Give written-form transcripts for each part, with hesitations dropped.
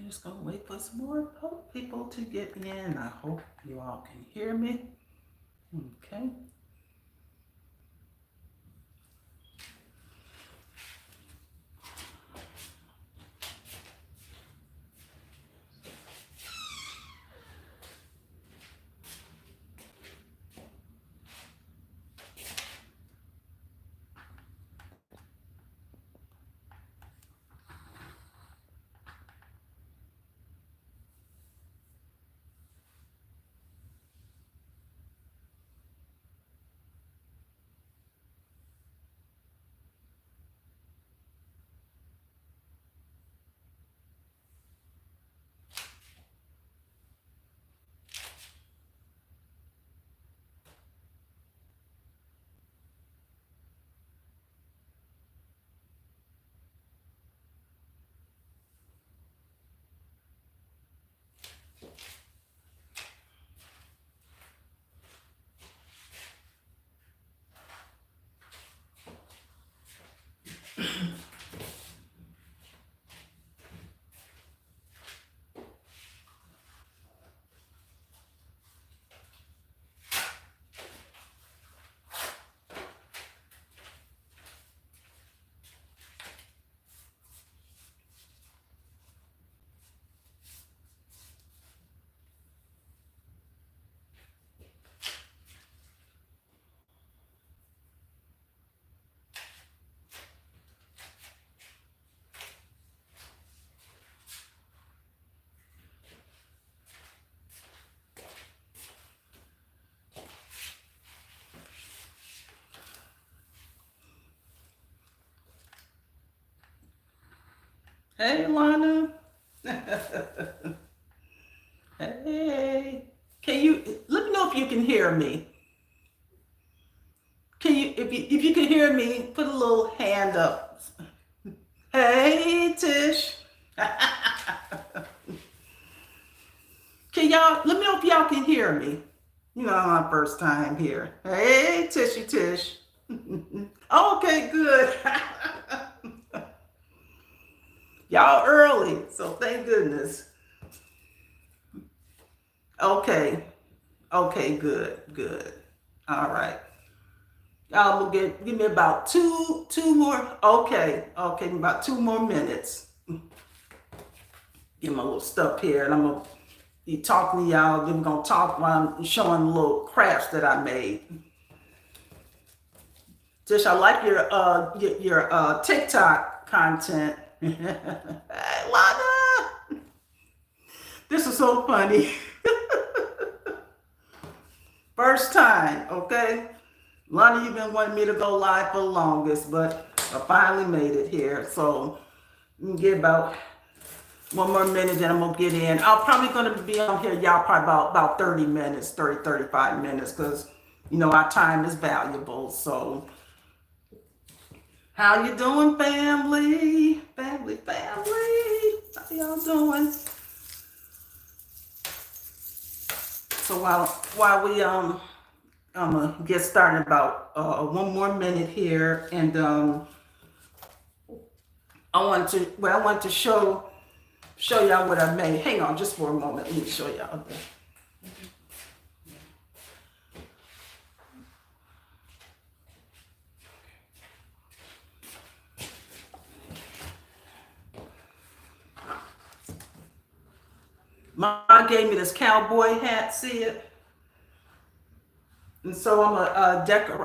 Just gonna wait for some more people to get in. I hope you all can hear me. Okay. Hey, Lana. Hey. Can you let me know if you can hear me? Can you if you can hear me, put a little hand up. Hey, Tish. Can y'all let me know if y'all can hear me? You know, my first time here. Hey, Tishy Tish. Okay, good. Y'all early, so thank goodness. Okay. Okay, good, good. All right. Y'all will give me about two more. Okay, about 2 more minutes. Get my little stuff here, and I'm gonna be talking to y'all. Then we're gonna talk while I'm showing the little crafts that I made. Tish, I like your TikTok content. Hey, Lana, this is so funny. First time, okay? Lana, you've been wanting me to go live for the longest, but I finally made it here. So you can get about 1 more minute, then I'm gonna get in. I'm probably gonna be on here, y'all, probably about 30 minutes, 35 minutes, because you know our time is valuable. So how you doing, family? Family. How y'all doing? So while we I'm gonna get started about 1 more minute here, and I want to show y'all what I made. Hang on just for a moment. Let me show y'all. Mom gave me this cowboy hat. See it? And so I'm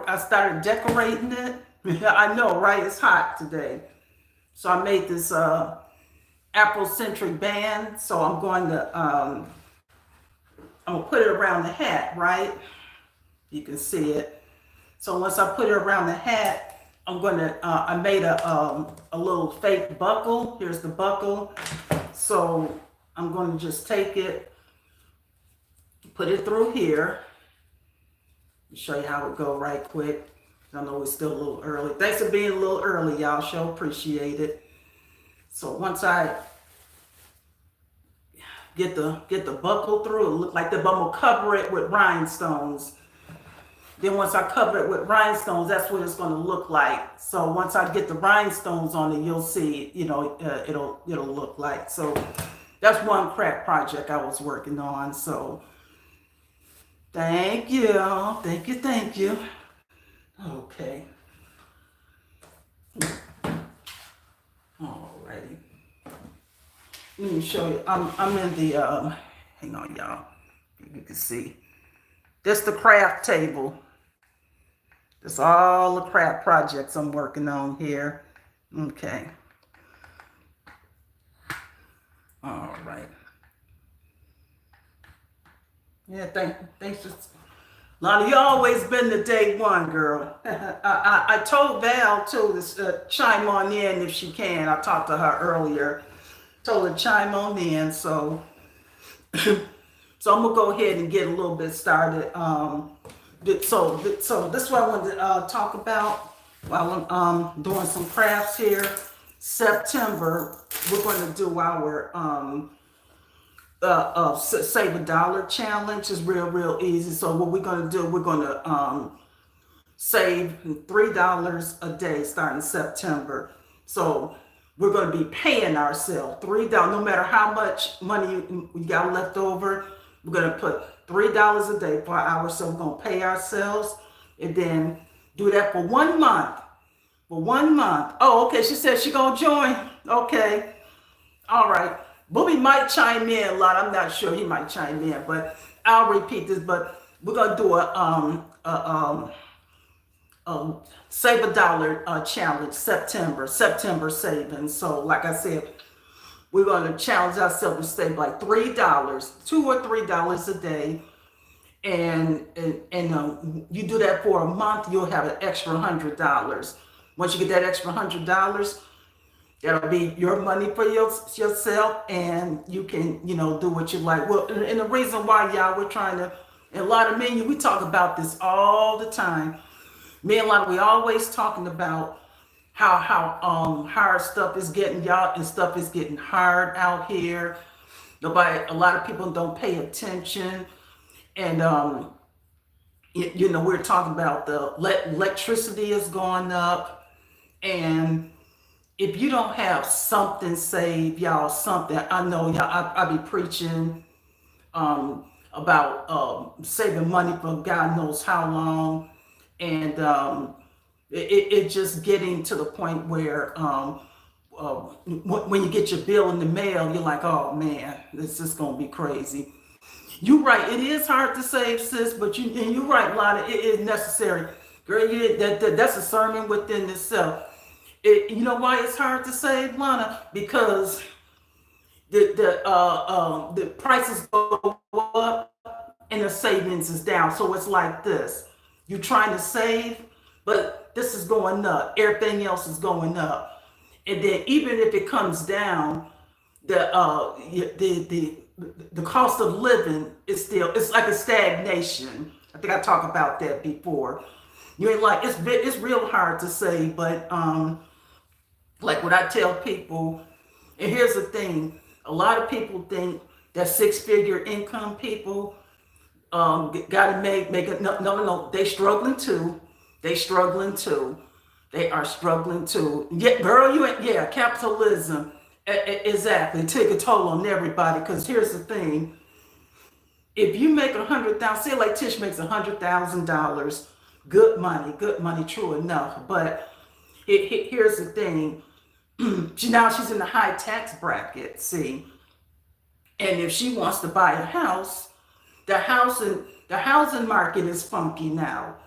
I started decorating it. I know, right? It's hot today. So I made this Afrocentric band. So I'm gonna put it around the hat, right? You can see it. So once I put it around the hat, I made a little fake buckle. Here's the buckle. So I'm going to just take it, put it through here. Show you how it go right quick. I know it's still a little early. Thanks for being a little early, y'all. Sure appreciate it. So once I get the buckle through, it look like I'm gonna cover it with rhinestones. Then once I cover it with rhinestones, that's what it's going to look like. So once I get the rhinestones on it, you'll see, you know, it'll look like. So That's one craft project I was working on. So thank you. Thank you. Thank you. Okay. Alrighty. Let me show you. I'm in the hang on y'all. You can see. This the craft table. That's all the craft projects I'm working on here. Okay. All right. Yeah, thanks. Lonnie, you always been the day one, girl. I told Val too to chime on in if she can. I talked to her earlier. Told her to chime on in. So, so I'm gonna go ahead and get a little bit started. So this is what I wanted to talk about while I'm doing some crafts here. September, we're going to do our Save a Dollar challenge. Is real easy. So what we're going to do, we're going to save $3 a day starting September. So we're going to be paying ourselves $3, no matter how much money we got left over. We're going to put $3 a day for hours. So we're going to pay ourselves and then do that for 1 month. For 1 month. Oh, okay. She said she going to join. Okay. All right. Booby might chime in a lot. I'm not sure. He might chime in, but I'll repeat this. But we're going to do a Save a Dollar challenge, September savings. So like I said, we're going to challenge ourselves to save like $3, $2 or $3 a day. And you do that for a month, you'll have an extra $100. Once you get that extra $100, that'll be your money for yourself, and you can, do what you like. Well, and the reason why, y'all, we're trying to, and a lot of men, we talk about this all the time. Me and Lana, we always talking about how hard stuff is getting, y'all, and stuff is getting hard out here. A lot of people don't pay attention, and we're talking about the electricity is going up, and if you don't have something saved, y'all, something, I know y'all, I be preaching about saving money for God knows how long, and it just getting to the point where when you get your bill in the mail, you're like, oh man, this is gonna be crazy. You're right, it is hard to save, sis, but you're right, Lana, it is necessary. Girl, that's a sermon within itself. You know why it's hard to save, Lana? Because the prices go up and the savings is down. So it's like this. You're trying to save, but this is going up. Everything else is going up. And then even if it comes down, the cost of living is still, it's like a stagnation. I think I talked about that before. You ain't like, it's real hard to save, but like what I tell people, and here's the thing, a lot of people think that 6-figure income people gotta make it. No, they struggling too. They are struggling too. Yeah, girl, capitalism. Exactly. Take a toll on everybody, because here's the thing. If you make $100,000, say like Tish makes $100,000, good money, true enough. But here's the thing. She's in the high tax bracket, see, and if she wants to buy a house, the housing market is funky now.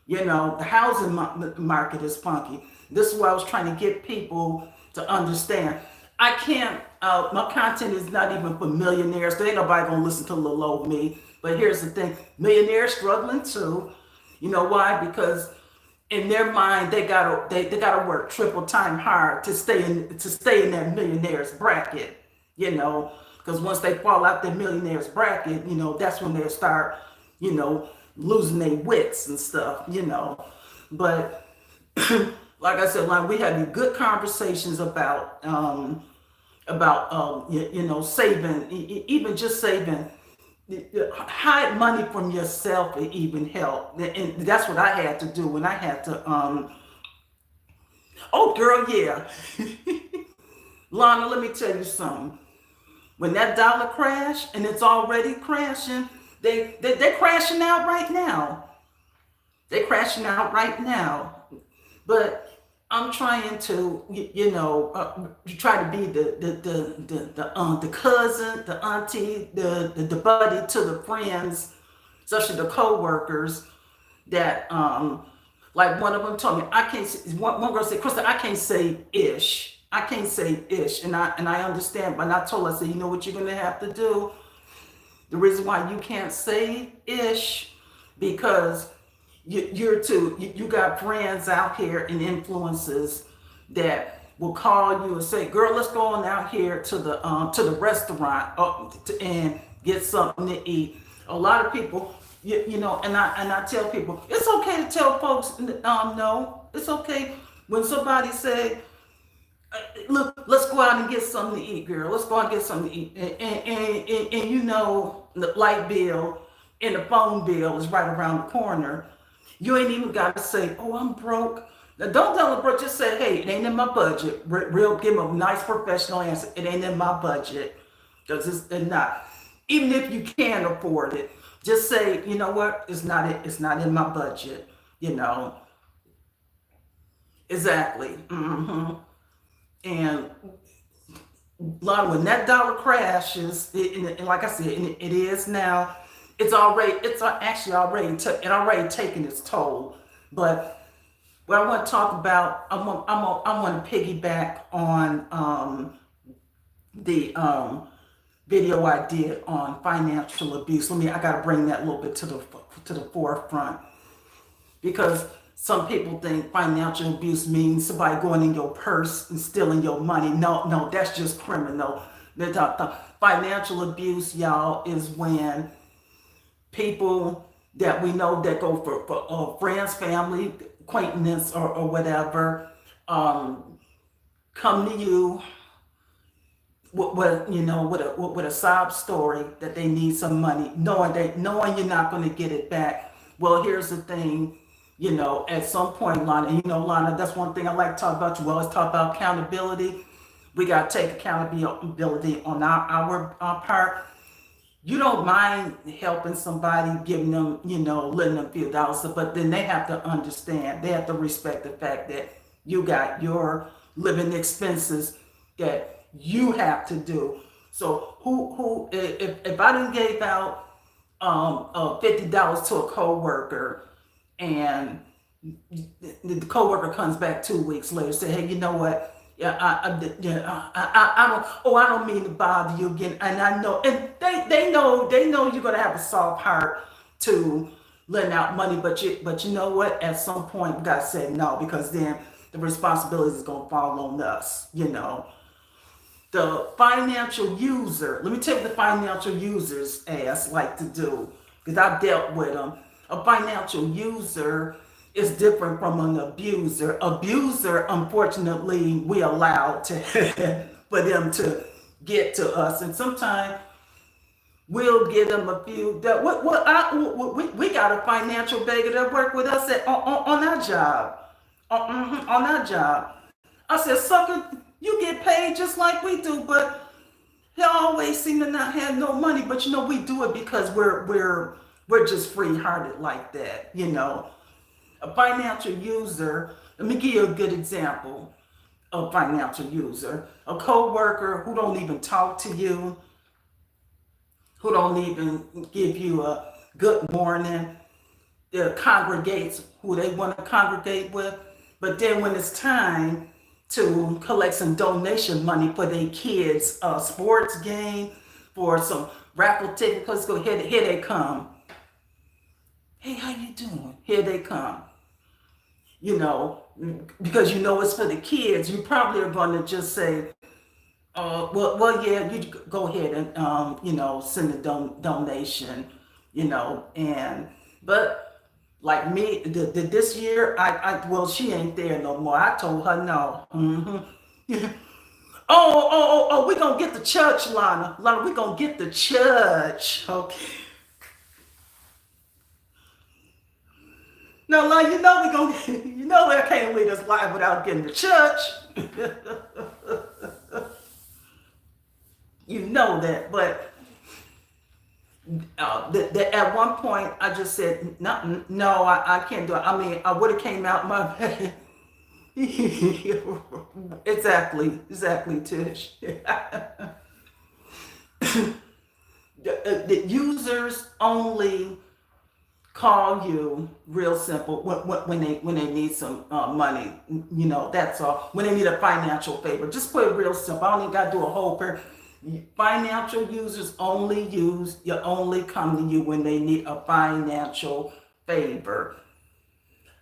The housing market is funky. This is what I was trying to get people to understand. I can't. My content is not even for millionaires. There ain't nobody gonna listen to little old me. But here's the thing: millionaires struggling too. You know why? Because in their mind, they gotta work triple time hard to stay in that millionaires bracket. Because once they fall out the millionaires bracket, that's when they start, losing their wits and stuff. But like I said, we had good conversations about saving, even just saving. Hide money from yourself and even help, and that's what I had to do when I had to. Oh, girl, yeah, Lana, let me tell you something. When that dollar crash, and it's already crashing, they're crashing out right now. They're crashing out right now. But I'm trying to, try to be the cousin, the auntie, the buddy to the friends, especially the co-workers that like one of them told me, I can't say, one girl said, Krista, I can't say ish. I can't say ish. And I understand, but I told her, I said, you know what you're gonna have to do? The reason why you can't say ish, because you got friends out here and influences that will call you and say, girl, let's go on out here to the restaurant and get something to eat. A lot of people, and I tell people, it's okay to tell folks, no, it's okay when somebody say, look, let's go out and get something to eat, girl. Let's go out and get something to eat. And the light bill and the phone bill is right around the corner. You ain't even got to say, oh, I'm broke. Now, don't tell them broke. Just say, hey, it ain't in my budget. Give them a nice professional answer. It ain't in my budget. Because it's not. Even if you can afford it, just say, you know what? It's not in my budget. Exactly. And when that dollar crashes, and like I said, it is now. It's actually already taken its toll. But what I want to talk about, I want to piggyback on the video I did on financial abuse. I got to bring that a little bit to the forefront, because some people think financial abuse means somebody going in your purse and stealing your money. No, that's just criminal. The financial abuse, y'all, is when people that we know that go for friends, family, acquaintance, or whatever, come to you with a sob story that they need some money, knowing you're not going to get it back. Well, here's the thing. At some point, Lana, Lana, that's one thing I like to talk about. You always talk about accountability. We got to take accountability on our part. You don't mind helping somebody, giving them, letting them feel dollars, but then they have to understand, they have to respect the fact that you got your living expenses that you have to do. So if I didn't gave out $50 to a coworker, and the coworker comes back 2 weeks later, say, hey, you know what? Yeah, I don't mean to bother you again. And I know, and they know you're gonna have a soft heart to lend out money, but you know what? At some point, we gotta say no, because then the responsibility is gonna fall on us. The financial user. Let me tell you what the financial users ass like to do, because I've dealt with them. A financial user is different from an abuser. Abuser, unfortunately, we allow for them to get to us, and sometimes we'll give them a few. We got a financial beggar that work with us on our job, on our job. I said, sucker, you get paid just like we do, but they always seem to not have no money. But we do it because we're just free-hearted like that. A financial user, let me give you a good example of financial user. A co-worker who don't even talk to you, who don't even give you a good morning, congregates who they want to congregate with. But then when it's time to collect some donation money for their kids' sports game, for some raffle tickets, let's go, here they come. Hey, how you doing? Here they come. Because it's for the kids, you probably are going to just say, well, yeah, you go ahead and, send a donation, but like me, this year, well, she ain't there no more. I told her no. Mm-hmm. Oh, we're going to get the church, Lana. Lana, we're going to get the church. Okay. No, Lana, I can't leave this live without getting the church. You know that, but at one point I just said, no, no, I can't do it. I mean, I would have came out my exactly, Tish. The users only call you real simple when they need some money. You know, that's all. When they need a financial favor, just put it real simple. I don't even got to do a whole prayer. Financial users only come to you when they need a financial favor.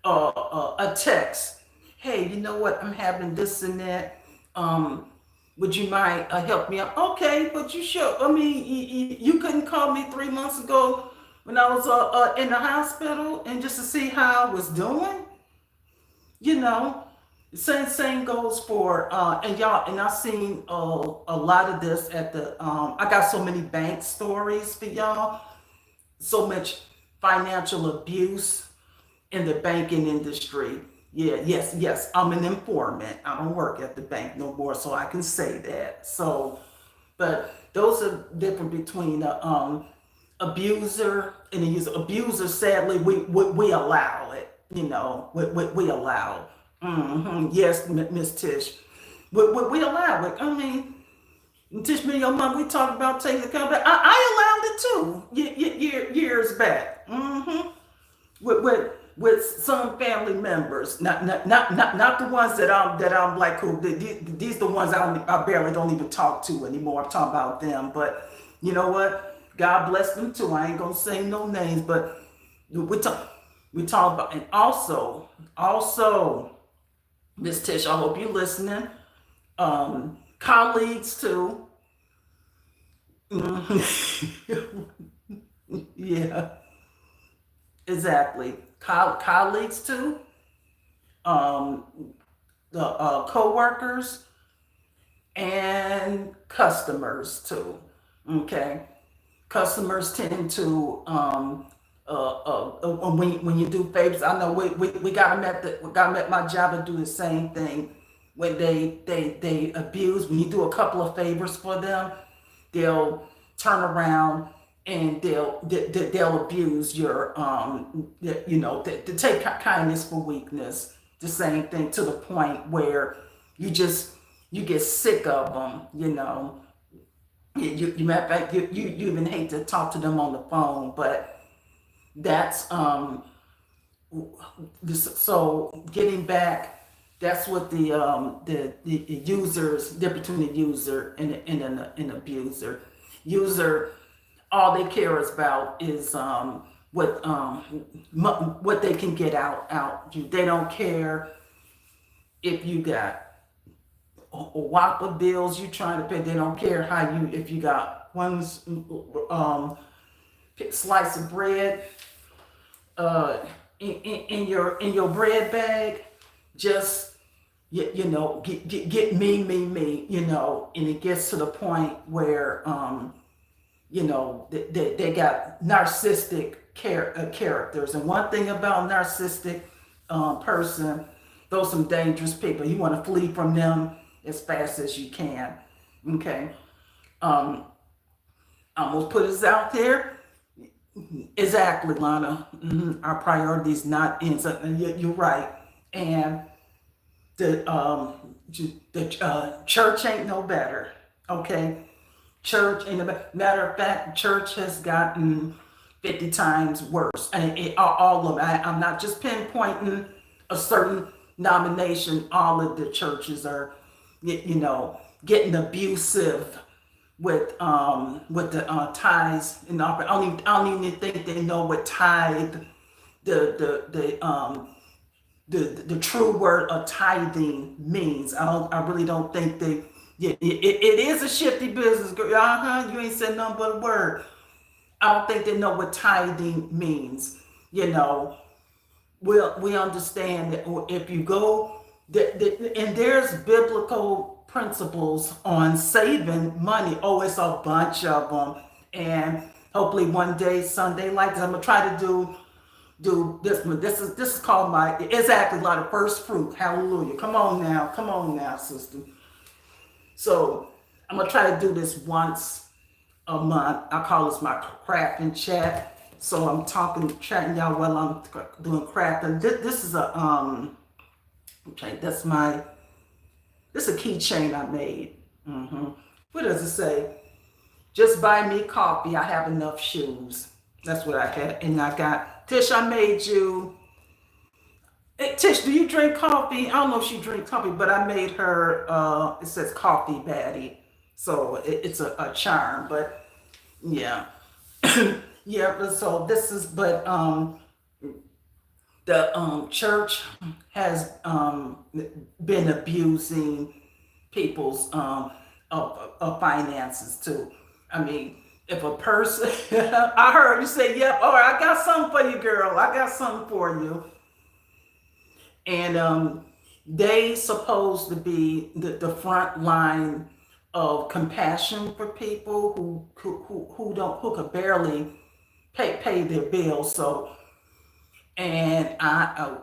A text. Hey, you know what? I'm having this and that. Would you mind help me out? Okay, but you should. I mean, you couldn't call me 3 months ago when I was in the hospital and just to see how I was doing. You know, same goes for and y'all. And I've seen a lot of this at the. I got so many bank stories for y'all. So much financial abuse in the banking industry. Yeah, yes. I'm an informant. I don't work at the bank no more, so I can say that. So, but those are different between a abuser and a user. Abuser, sadly, we allow it. You know, we allow. Yes, Miss Tish, we allow it. I mean, Tish, me and your mom, we talked about taking the company. I allowed it too. Years back. With some family members, not the ones that I'm like who these the ones I barely don't even talk to anymore. I'm talking about them, but you know what? God bless them too. I ain't gonna say no names, but we talk about, and also Miss Tish, I hope you listening. Colleagues too. Yeah, exactly. Colleagues too. Um, the co-workers and customers too. Okay, customers tend to when you do favors. I know we got them at my job and do the same thing. When they abuse, when you do a couple of favors for them, they'll turn around and they'll abuse your to take kindness for weakness. The same thing, to the point where you get sick of them. You know, you matter of fact, you even hate to talk to them on the phone. But that's so getting back. That's what the users, difference between the user and an abuser. User, all they care about is what they can get out you. They don't care if you got a whop of bills you trying to pay. They don't care how you, if you got one slice of bread in your bread bag. Just get me, and it gets to the point where they got narcissistic characters. And one thing about narcissistic person, those some dangerous people. You want to flee from them as fast as you can. Okay. I'm gonna put this out there. Exactly, Lana. Our priorities not in something. You're right. And the church ain't no better. Okay, church ain't no better. Matter of fact, church has gotten 50 times worse, and all of it. I'm not just pinpointing a certain nomination. All of the churches are, getting abusive with the tithes and offering. I don't even think they know what tithe, the true word of tithing means. I really don't think they. Yeah, it is a shifty business, girl. You ain't said nothing but a word. I don't think they know what tithing means. We understand that if you go, and there's biblical principles on saving money. Oh, it's a bunch of them, and hopefully one day, Sunday, like this, I'm gonna try to do this one. This is called my exactly like the first fruit. Hallelujah! Come on now, sister. So I'm gonna try to do this once a month. I call this my crafting chat. So I'm chatting y'all while I'm doing crafting. This is a okay. This is a keychain I made. What does it say? Just buy me coffee. I have enough shoes. That's what I had, and I got Tish. I made you. Hey, Tish, do you drink coffee? I don't know if she drinks coffee, but I made her. It says coffee baddie, so it's a charm. But yeah, yeah. But so this is, but the church has been abusing people's of finances too. I mean, if a person, I heard you say, "Yep, all right, I got something for you, girl. I got something for you." And they supposed to be the front line of compassion for people who could barely pay their bills. So, and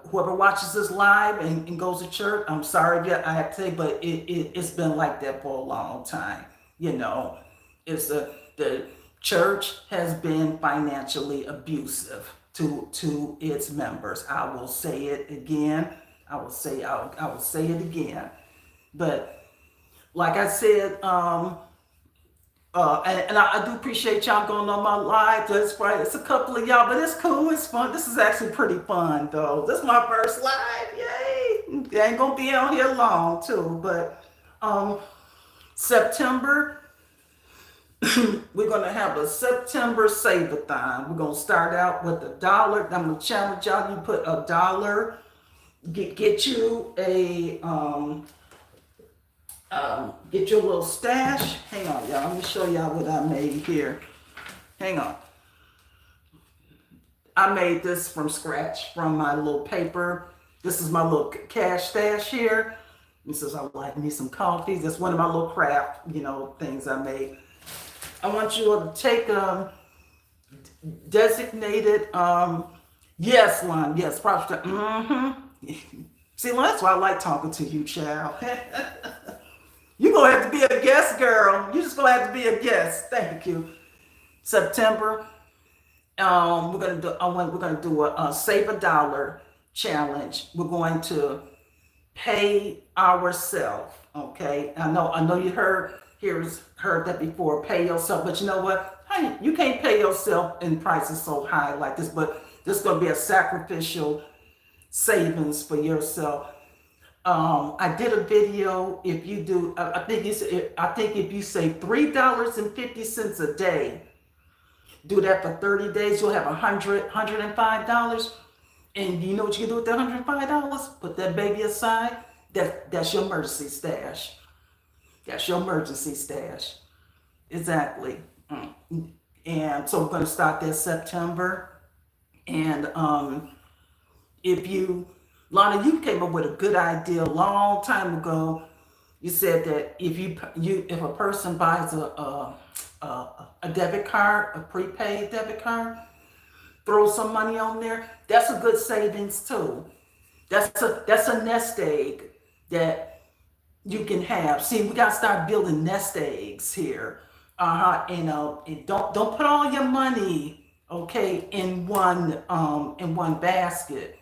whoever watches this live and goes to church, I'm sorry, I have to say, but it's been like that for a long time. You know, the church has been financially abusive to its members. I will say it again. I will say it again. But like I said, and I do appreciate y'all going on my live. That's right. It's a couple of y'all, but it's cool. It's fun. This is actually pretty fun, though. This is my first live. Yay! I ain't gonna be on here long, too. But September, we're gonna have a September save-a-thon. We're gonna start out with $1. I'm gonna challenge y'all. You put $1. Get you a get your little stash. Hang on, y'all. Let me show y'all what I made here. Hang on. I made this from scratch from my little paper. This is my little cash stash here. This is, I like me some coffee. That's one of my little craft, things I made. I want you to take a designated, yes, Lon, yes, props to, See, Lon, that's why I like talking to you, child. You're going to have to be a guest, girl. You're just going to have to be a guest. Thank you. September, we're going to do a save $1 challenge. We're going to pay ourselves. Okay. I know you heard that before. Pay yourself, but you know what? Honey, you can't pay yourself and prices so high like this. But this is going to be a sacrificial savings for yourself. I did a video. If you do, I think if you save $3.50 a day, do that for 30 days, you'll have $105. And you know what you can do with that $105? Put that baby aside. That's your emergency stash. That's your emergency stash. Exactly. And so we're going to start this September. And Lana, you came up with a good idea a long time ago. You said that if a person buys a debit card, a prepaid debit card, throw some money on there, that's a good savings too. That's a nest egg that you can have. See, we gotta start building nest eggs here. And don't put all your money, okay, in one basket.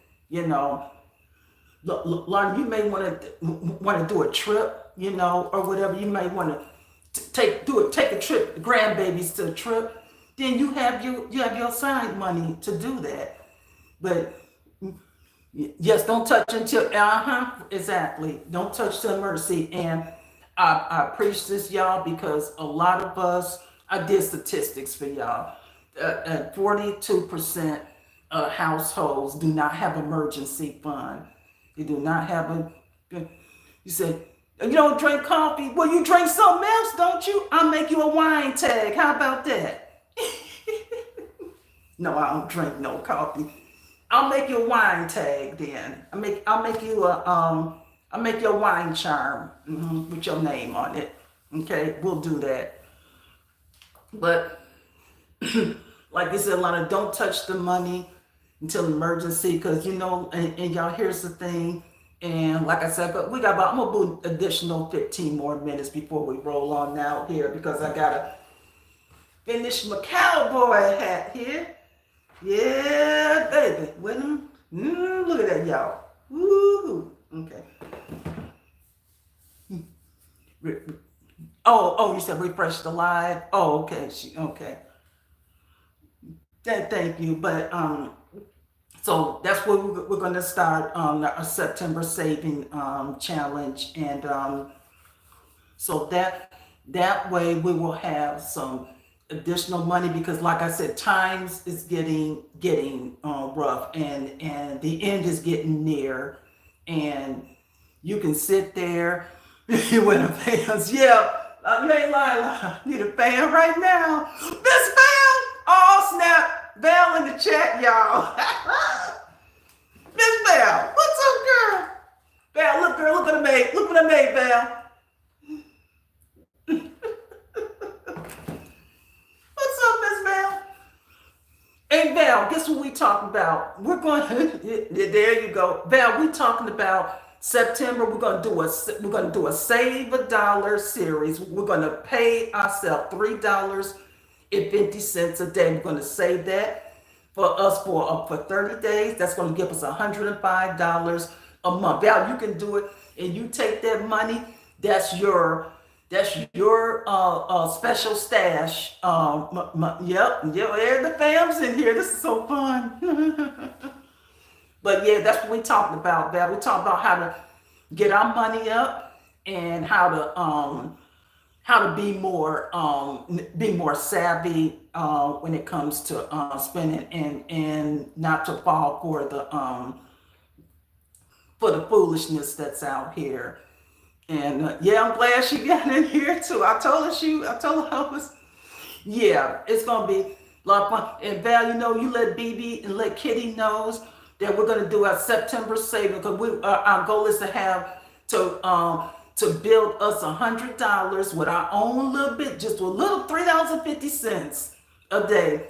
Lauren, you may want to do a trip, or whatever. You may want to take a trip, grandbabies to a trip. Then you have your side money to do that. But yes, don't touch until exactly. Don't touch the emergency. And I preach this, y'all, because a lot of us, I did statistics for y'all. 42% of households do not have emergency fund. They do not have you said, you don't drink coffee? Well, you drink something else, don't you? I'll make you a wine tag. How about that? No, I don't drink no coffee. I'll make you a wine tag then. I'll make you a wine charm with your name on it. Okay, we'll do that. But like I said, Lana, don't touch the money until emergency, because and y'all, here's the thing, And like I said, but we got about, I'm gonna do additional 15 more minutes before we roll on out here because I gotta finish my cowboy hat here. Yeah, baby. With them. Look at that, y'all. Woo-hoo. Okay. Oh, you said refresh the live. Oh, okay. Okay. Thank you. But so that's what we're going to start a September saving challenge, and so that way we will have some additional money because, like I said, times is getting rough, and the end is getting near, and you can sit there with a fans. Yeah, you ain't lying. I need a fan right now. This fan. Oh snap! Val in the chat, y'all. Miss Val, what's up, girl? Val, look, girl, look what I made. Look what I made, Val. What's up, Miss Val? Hey, Val, guess what we talking about? We're going. There you go, Val. We talking about September. We're gonna do a Save a Dollar series. We're gonna pay ourselves $3.50 a day. We're gonna save that for us for 30 days. That's going to give us $105 a month. Val, you can do it, and you take that money. That's your special stash. Yep, the fam's in here. This is so fun. But yeah, that's what we talking about, Val. We talking about how to get our money up and how to be more savvy when it comes to spending, and not to fall for the foolishness that's out here. And yeah, I'm glad she got in here too. I told her I was, yeah, it's gonna be a lot of fun. And Val, you let BB and let Kitty knows that we're gonna do our September saving, because our goal is to have to build us $100 with our own little bit, just a little $3.50 a day.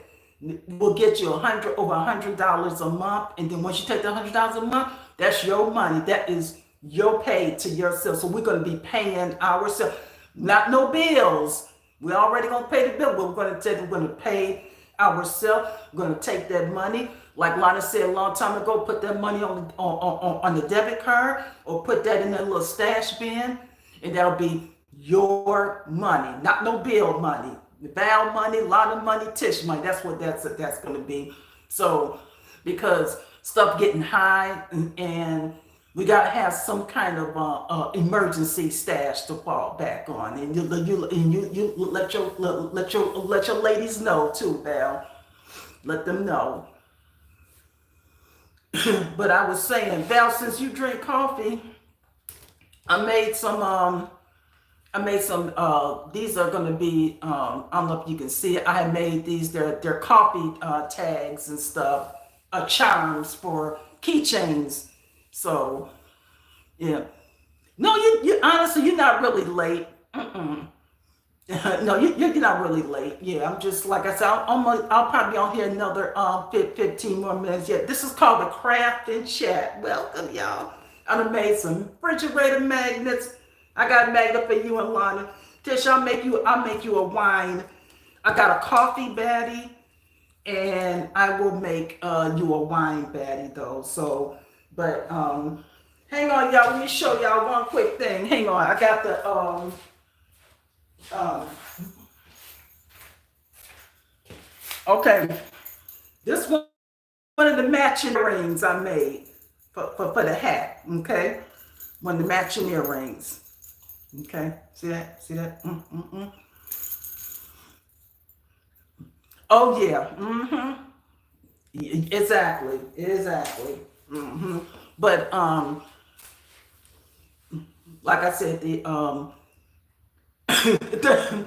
Will get you over $100 a month, and then once you take the $100 a month, that's your money. That is your pay to yourself. So we're going to be paying ourselves, not no bills. We're already going to pay the bill, but we're going to pay ourselves. We're going to take that money, like Lana said a long time ago, put that money on the debit card, or put that in that little stash bin, and that'll be your money, not no bill money. Val money, Lana money, Tish money. That's what that's going to be. So because stuff getting high, and we got to have some kind of emergency stash to fall back on, and you let your ladies know too, Val. Let them know. But I was saying, Val, since you drink coffee, I made some. These are going to be, I don't know if you can see it. I made these. They're coffee tags and stuff, charms for keychains. So, yeah. No, you honestly, you're not really late. No, you're not really late. Yeah, I'm just, like I said, I'll probably be on here another 15 more minutes. Yeah, this is called the Craft and Chat. Welcome, y'all. I done made some refrigerator magnets. I got a magnet for you and Lana. Tish, I'll make you a wine. I got a coffee baddie, and I will make you a wine baddie though. So, but hang on, y'all. Let me show y'all one quick thing. Hang on. I got the okay. This one of the matching earrings I made for the hat. Okay, one of the matching earrings. Okay, see that? See that? Oh yeah. Exactly. But like I said,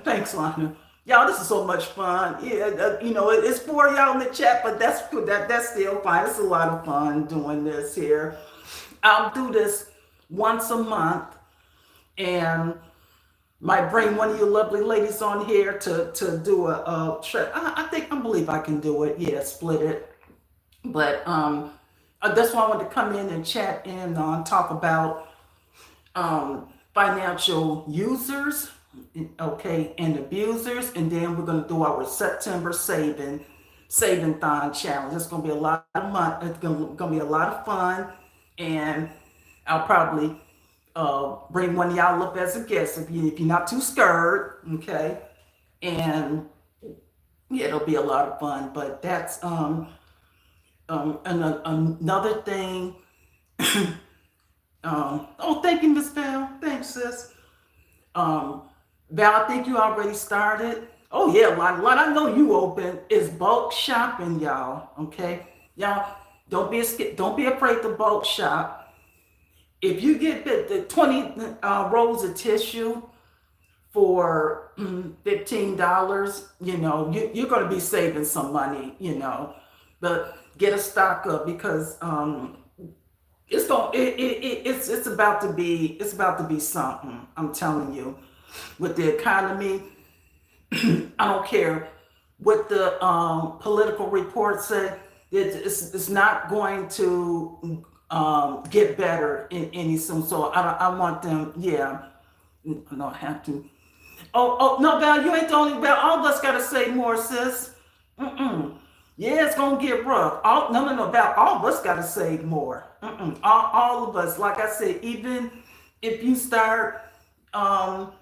thanks, Lana. Y'all, this is so much fun. Yeah, it's for y'all in the chat, but that's still fine. It's a lot of fun doing this here. I'll do this once a month, and might bring one of you lovely ladies on here to do a trip. I believe I can do it. Yeah, split it. But That's why I wanted to come in and chat and talk about financial users, okay, and abusers, and then we're going to do our September saving thon challenge. It's going to be a lot of money. It's going to be a lot of fun, and I'll probably bring one of y'all up as a guest if you're not too scared, okay, and yeah, it'll be a lot of fun. But that's another thing. Oh, thank you, Miss Val. Thanks, sis. Val, I think you already started. Oh yeah, what I know you open is bulk shopping, y'all. Okay, y'all don't be afraid to bulk shop. If you get the 20 rolls of tissue for $15, you're going to be saving some money, but get a stock up because it's about to be something. I'm telling you, with the economy, I don't care what the political reports say. It's not going to get better in any soon. So I want them. Yeah, I don't have to. Oh no, Val, you ain't the only Val. All of us gotta say more, sis. Yeah, it's gonna get rough. No, Val. All of us gotta save more. All of us. Like I said, even if you start to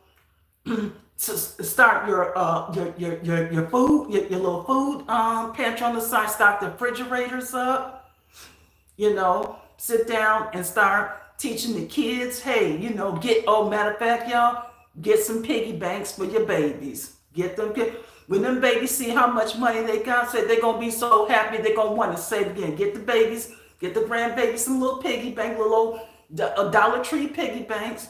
start your food, your little food pantry on the side, stock the refrigerators up. Sit down and start teaching the kids. Hey, matter of fact, y'all, get some piggy banks for your babies. When them babies see how much money they got, say they're gonna be so happy they're gonna want to save again. Get the grandbabies some little piggy bank, little Dollar Tree piggy banks.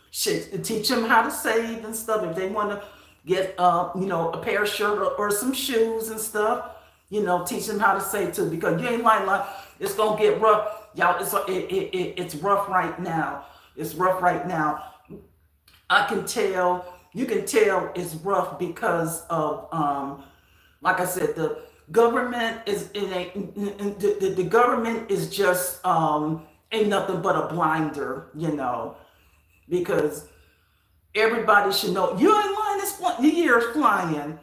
Shit, teach them how to save and stuff. If they want to get a pair of shirt or some shoes and stuff, teach them how to save too. Because you ain't like it's gonna get rough, y'all. It's rough right now. It's rough right now. I can tell. You can tell it's rough because of like I said, the government is the government is just ain't nothing but a blinder, because everybody should know you ain't lying. The year's flying.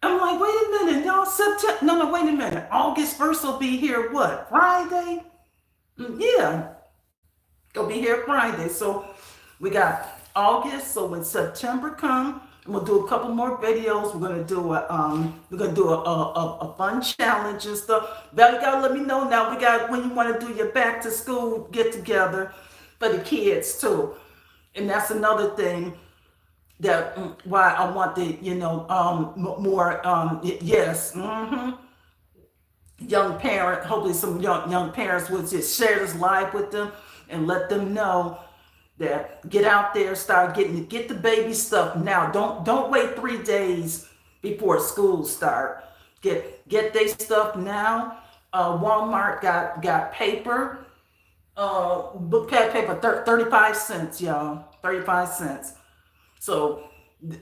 I'm like, wait a minute, y'all. September? No, wait a minute. August 1st will be here. What, Friday? Yeah, it'll be here Friday. So we got August. So when September comes, we'll do a couple more videos. We're gonna do a fun challenge and stuff. Val, you gotta let me know now. We got when you want to do your back to school get together for the kids too. And that's another thing that why I want the more yes young parent. Hopefully some young parents will just share this live with them and let them know that get out there, get the baby stuff now. Don't wait 3 days before school start. Get their stuff now. Walmart got paper. Book pad paper, 35 cents, y'all. 35 cents. So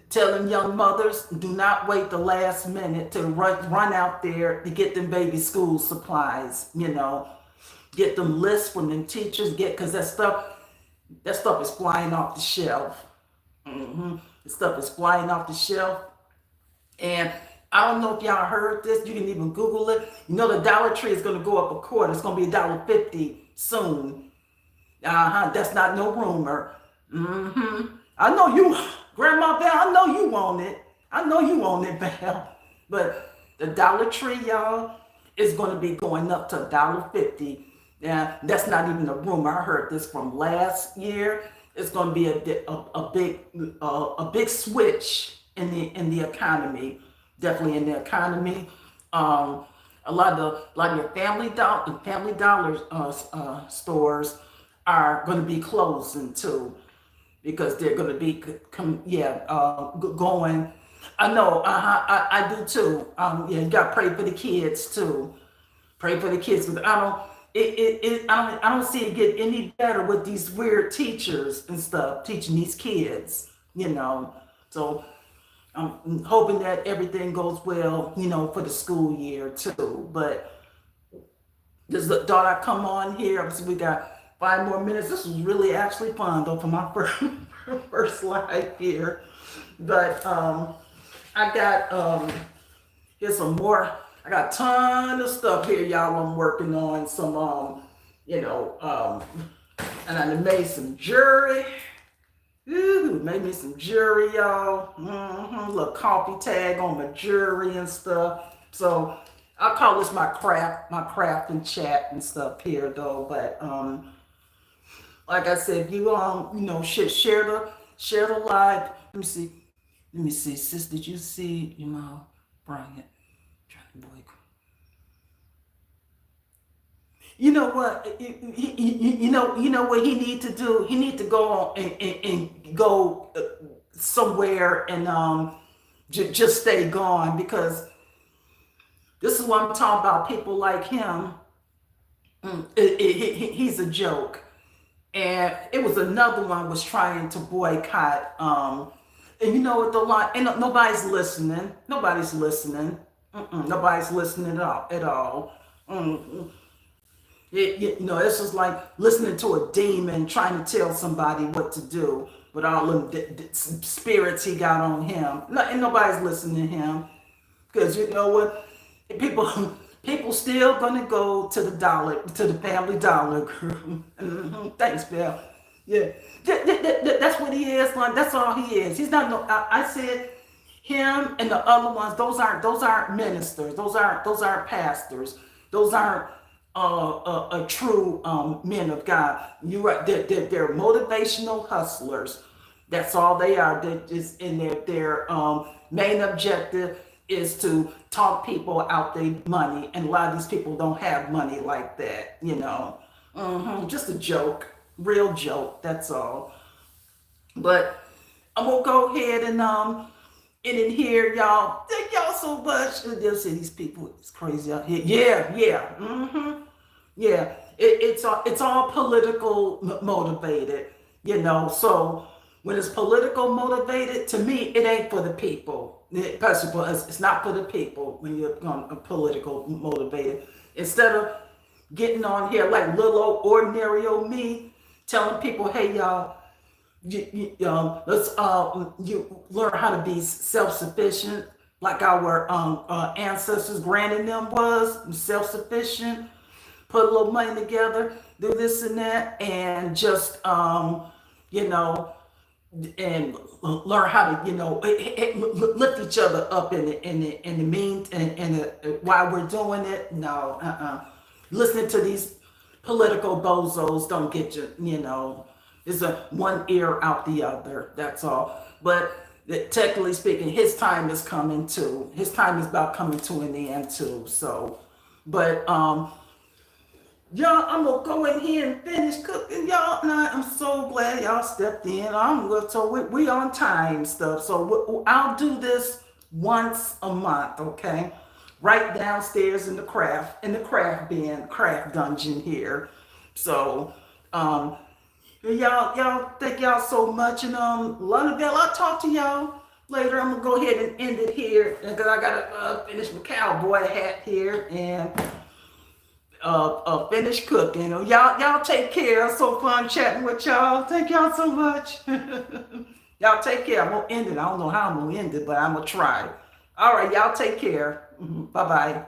telling young mothers, do not wait the last minute to run out there to get them baby school supplies, Get them lists from them teachers, because that stuff is flying off the shelf. The stuff is flying off the shelf. And I don't know if y'all heard this. You can even Google it. The Dollar Tree is going to go up a quarter. It's going to be $1.50 soon. That's not no rumor. I know you, Grandma Val, I know you want it. I know you want it, Val. But the Dollar Tree, y'all, is going to be going up to $1.50. Yeah, that's not even a rumor. I heard this from last year. It's going to be a big switch in the economy. Definitely in the economy. A lot of your Family Dollar stores are going to be closing too, because they're going to be going. I know. I do too. You got to pray for the kids too. Pray for the kids, because I don't see it get any better with these weird teachers and stuff teaching these kids. So I'm hoping that everything goes well, for the school year too. But Just thought I'd come on here. Obviously, we got 5 more minutes. This was really actually fun though for my first live here. But I got here's some more. I got a ton of stuff here, y'all. I'm working on some and I made some jewelry. Ooh, made me some jewelry, y'all. Little coffee tag on my jewelry and stuff. So I'll call this my craft and chat and stuff here though. But like I said, you share the live. Let me see, sis. Did you see Bryant? Boy. You know what? You know what he need to do. He need to go on and go somewhere and just stay gone, because this is what I'm talking about. People like him. He's a joke. And it was another one was trying to boycott. And you know what? The line, and nobody's listening. Nobody's listening. Nobody's listening at all. It's just like listening to a demon trying to tell somebody what to do with all them spirits he got on him. And nobody's listening to him, because you know what? People still gonna go to the Family Dollar. Thanks, Bill. Yeah, that's what he is. Like, that's all he is. He's not no. I said him and the other ones. Those aren't ministers. Those aren't pastors. Those aren't a true men of God. You're right. They're motivational hustlers. That's all they are. They're just in their main objective is to talk people out their money, and a lot of these people don't have money like that. Just a joke, real joke. That's all. But I'm gonna go ahead and in here, y'all. Thank y'all so much. They'll say these people, it's crazy out here. Yeah. Yeah. It's all political motivated, So when it's political motivated, to me, it ain't for the people. It's not for the people when you're political motivated. Instead of getting on here like little old ordinary old me, telling people, hey, y'all, let's you learn how to be self-sufficient, like our ancestors, granted them was self-sufficient. Put a little money together, do this and that, and just and learn how to lift each other up in the mean and while we're doing it. No, listening to these political bozos don't get you. It's a one ear out the other. That's all. But technically speaking, his time is coming too. His time is about coming to an end too. So, but y'all, I'm gonna go in here and finish cooking, y'all. And I'm so glad y'all stepped in. So we on time stuff. So I'll do this once a month, okay? Right downstairs in the craft dungeon here. So y'all thank y'all so much, and Londonville, I'll talk to y'all later. I'm gonna go ahead and end it here because I gotta finish my cowboy hat here and finish cooking. Y'all take care. It's so fun chatting with y'all. Thank y'all so much. Y'all take care. I'm gonna end it. I don't know how I'm gonna end it, but I'm gonna try. All right, y'all take care. Bye bye.